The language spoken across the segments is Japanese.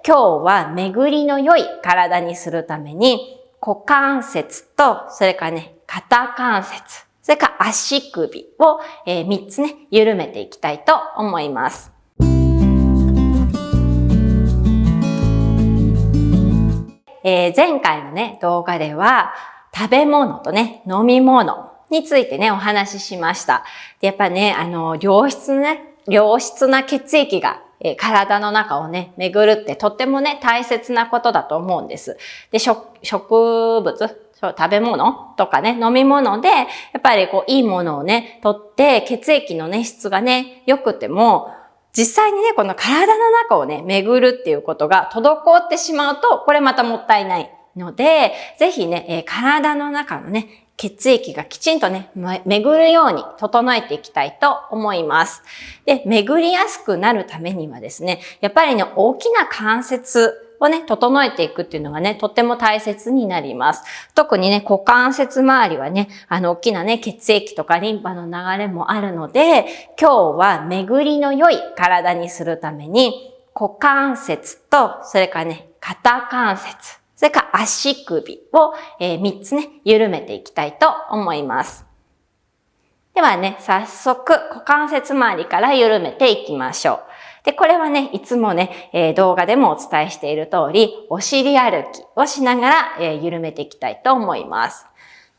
今日は巡りの良い体にするために、股関節と、それからね、肩関節、それから足首を、3つね、緩めていきたいと思います。前回のね、動画では、食べ物とね、飲み物についてね、お話ししました。でやっぱね、良質な血液が体の中をね、巡るってとってもね、大切なことだと思うんです。で、食べ物とかね、飲み物で、やっぱりいいものをね、とって、血液のね、質がね、良くても、実際にね、この体の中をね、巡るっていうことが滞ってしまうと、これまたもったいないので、ぜひね、体の中のね、血液がきちんとね、巡るように整えていきたいと思います。で、巡りやすくなるためにはですね、やっぱりね、大きな関節をね、整えていくっていうのがね、とっても大切になります。特にね、股関節周りはね、大きなね、血液とかリンパの流れもあるので、今日は巡りの良い体にするために、股関節と、それからね、肩関節、それから足首を、3つね、緩めていきたいと思います。ではね、早速、股関節周りから緩めていきましょう。で、これはね、いつもね、動画でもお伝えしている通り、お尻歩きをしながら、緩めていきたいと思います。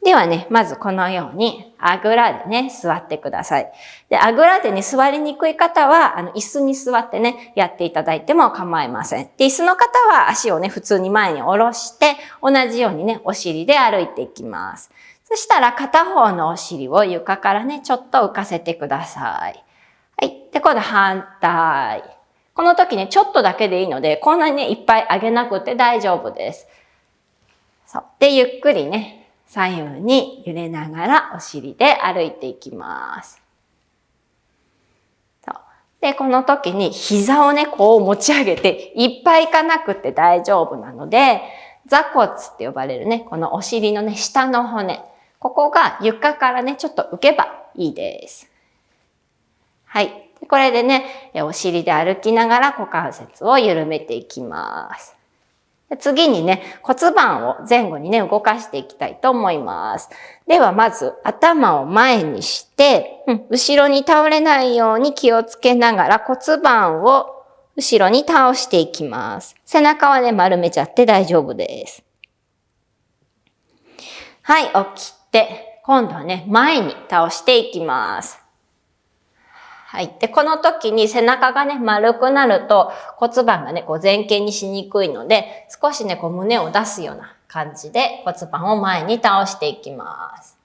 ではね、まずこのように、あぐらでね、座ってください。で、あぐらでね、座りにくい方は、椅子に座ってね、やっていただいても構いません。で、椅子の方は足をね、普通に前に下ろして、同じようにね、お尻で歩いていきます。そしたら片方のお尻を床からね、ちょっと浮かせてください。はい。で、今度反対。この時ね、ちょっとだけでいいので、こんなにね、いっぱい上げなくて大丈夫です。そう。で、ゆっくりね、左右に揺れながらお尻で歩いていきます。そう。で、この時に膝をね、こう持ち上げて、いっぱいいかなくて大丈夫なので、座骨って呼ばれるね、このお尻のね、下の骨。ここが床からね、ちょっと浮けばいいです。はい。これでね、お尻で歩きながら股関節を緩めていきます。次にね、骨盤を前後にね、動かしていきたいと思います。ではまず頭を前にして、後ろに倒れないように気をつけながら骨盤を後ろに倒していきます。背中はね、丸めちゃって大丈夫です。はい、起きて、今度はね、前に倒していきます。はい。で、この時に背中がね、丸くなると骨盤がね、前傾にしにくいので、少しね、胸を出すような感じで骨盤を前に倒していきます。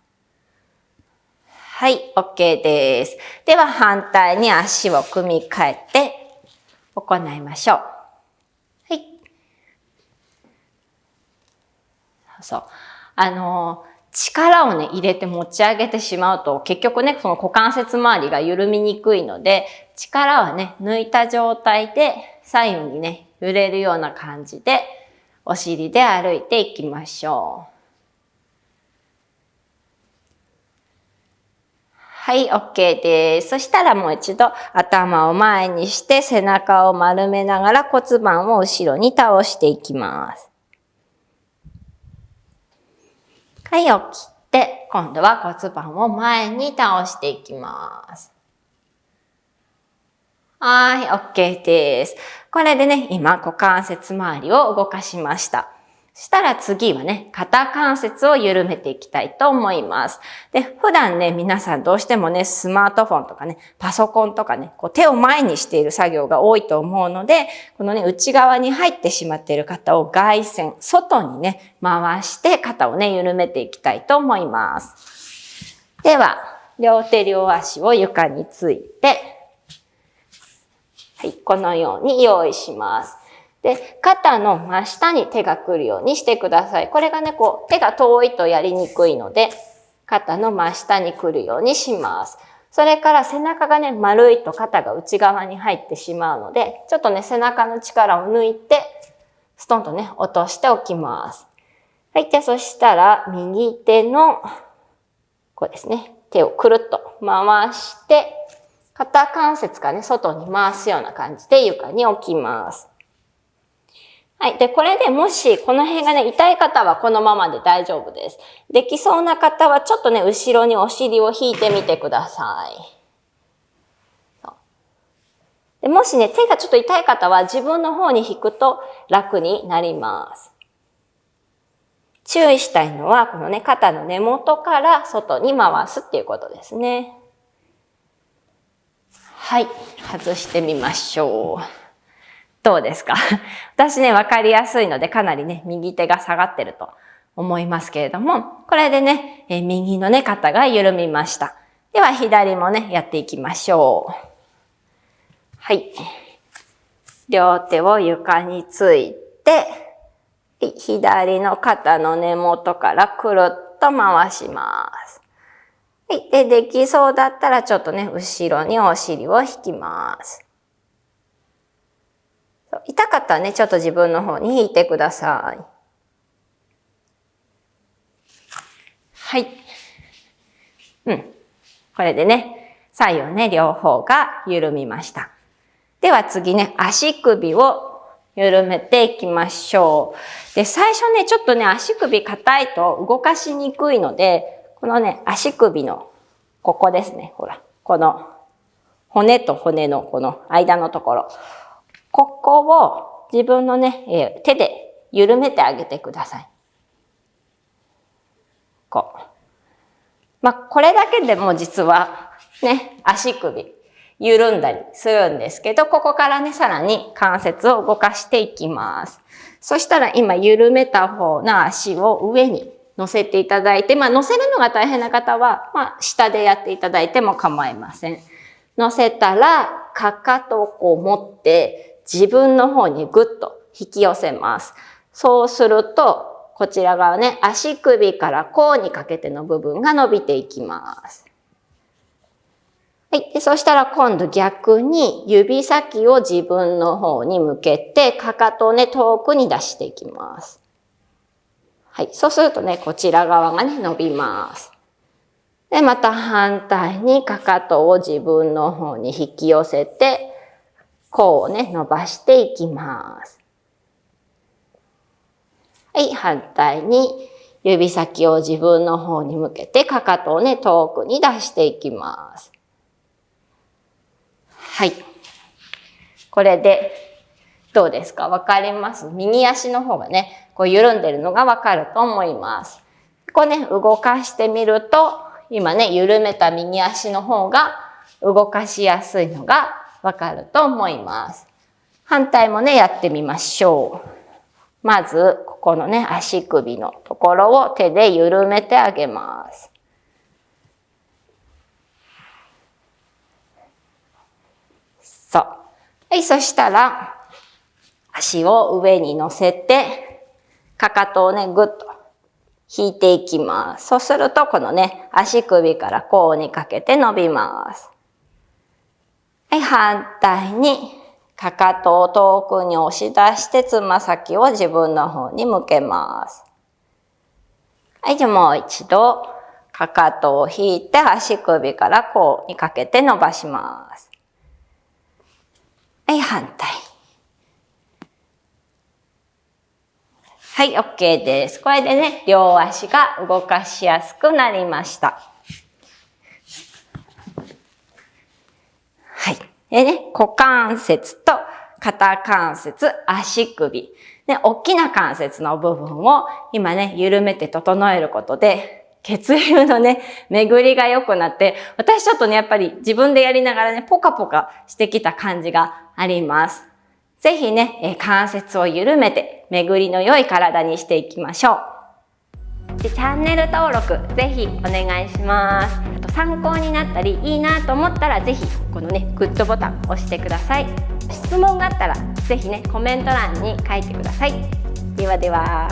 はい、OK です。では反対に足を組み替えて行いましょう。はい。そう。力をね、入れて持ち上げてしまうと、結局ね、その股関節周りが緩みにくいので、力はね、抜いた状態で左右にね、揺れるような感じで、お尻で歩いていきましょう。はい、OK です。そしたらもう一度頭を前にして背中を丸めながら骨盤を後ろに倒していきます。はい、起きて、今度は骨盤を前に倒していきます。はい、OK です。これでね、今股関節周りを動かしました。そしたら次はね、肩関節を緩めていきたいと思います。で、普段ね、皆さんどうしてもね、スマートフォンとかね、パソコンとかね、手を前にしている作業が多いと思うので、このね、内側に入ってしまっている肩を外旋、外にね、回して肩をね、緩めていきたいと思います。では、両手両足を床について、はい、このように用意します。で、肩の真下に手が来るようにしてください。これがね、手が遠いとやりにくいので、肩の真下に来るようにします。それから背中がね、丸いと肩が内側に入ってしまうので、ちょっとね、背中の力を抜いて、ストンとね、落としておきます。はい、で、そしたら、右手の、こうですね、手をくるっと回して、肩関節がね、外に回すような感じで床に置きます。はい。で、これでもしこの辺がね、痛い方はこのままで大丈夫です。できそうな方はちょっとね、後ろにお尻を引いてみてください。でもしね、手がちょっと痛い方は自分の方に引くと楽になります。注意したいのは、このね、肩の根元から外に回すっていうことですね。はい。外してみましょう。どうですか？私ね、わかりやすいので、かなりね、右手が下がってると思いますけれども、これでね、右のね、肩が緩みました。では、左もね、やっていきましょう。はい。両手を床について、左の肩の根元からくるっと回します。はい。で、できそうだったらちょっとね、後ろにお尻を引きます。痛かったらね、ちょっと自分の方に引いてください。はい。これでね、左右ね、両方が緩みました。では次ね、足首を緩めていきましょう。で、最初ね、ちょっとね、足首硬いと動かしにくいので、このね、足首の、ここですね、ほら、この、骨と骨のこの間のところ。ここを自分のね、手で緩めてあげてください。こう。これだけでも実は、ね、足首、緩んだりするんですけど、ここからね、さらに関節を動かしていきます。そしたら今緩めた方の足を上に乗せていただいて、乗せるのが大変な方は、下でやっていただいても構いません。乗せたら、かかとをこう持って、自分の方にぐっと引き寄せます。そうすると、こちら側ね、足首から甲にかけての部分が伸びていきます。はい。で、そしたら今度逆に指先を自分の方に向けて、かかとをね、遠くに出していきます。はい。そうするとね、こちら側がね、伸びます。で、また反対にかかとを自分の方に引き寄せて、甲をね、伸ばしていきます。はい。反対に指先を自分の方に向けて、かかとをね、遠くに出していきます。はい。これで、どうですか？わかります？右足の方がね、こう緩んでるのがわかると思います。こうね、動かしてみると、今ね、緩めた右足の方が動かしやすいのがわかると思います。反対もね、やってみましょう。まず、ここのね、足首のところを手で緩めてあげます。そう。はい、そしたら、足を上に乗せて、かかとをね、ぐっと引いていきます。そうすると、このね、足首から甲にかけて伸びます。はい、反対に、かかとを遠くに押し出して、つま先を自分の方に向けます。はい、じゃあもう一度、かかとを引いて、足首から甲にかけて伸ばします。はい、反対。はい、OK です。これでね、両足が動かしやすくなりました。はい。でね、股関節と肩関節、足首。ね、大きな関節の部分を今ね、緩めて整えることで、血流のね、巡りが良くなって、私ちょっとね、やっぱり自分でやりながらね、ポカポカしてきた感じがあります。ぜひね、関節を緩めて、巡りの良い体にしていきましょう。チャンネル登録、ぜひお願いします。あと参考になったり、いいなと思ったら、ぜひ、このね、グッドボタン押してください。質問があったら、ぜひね、コメント欄に書いてください。ではでは。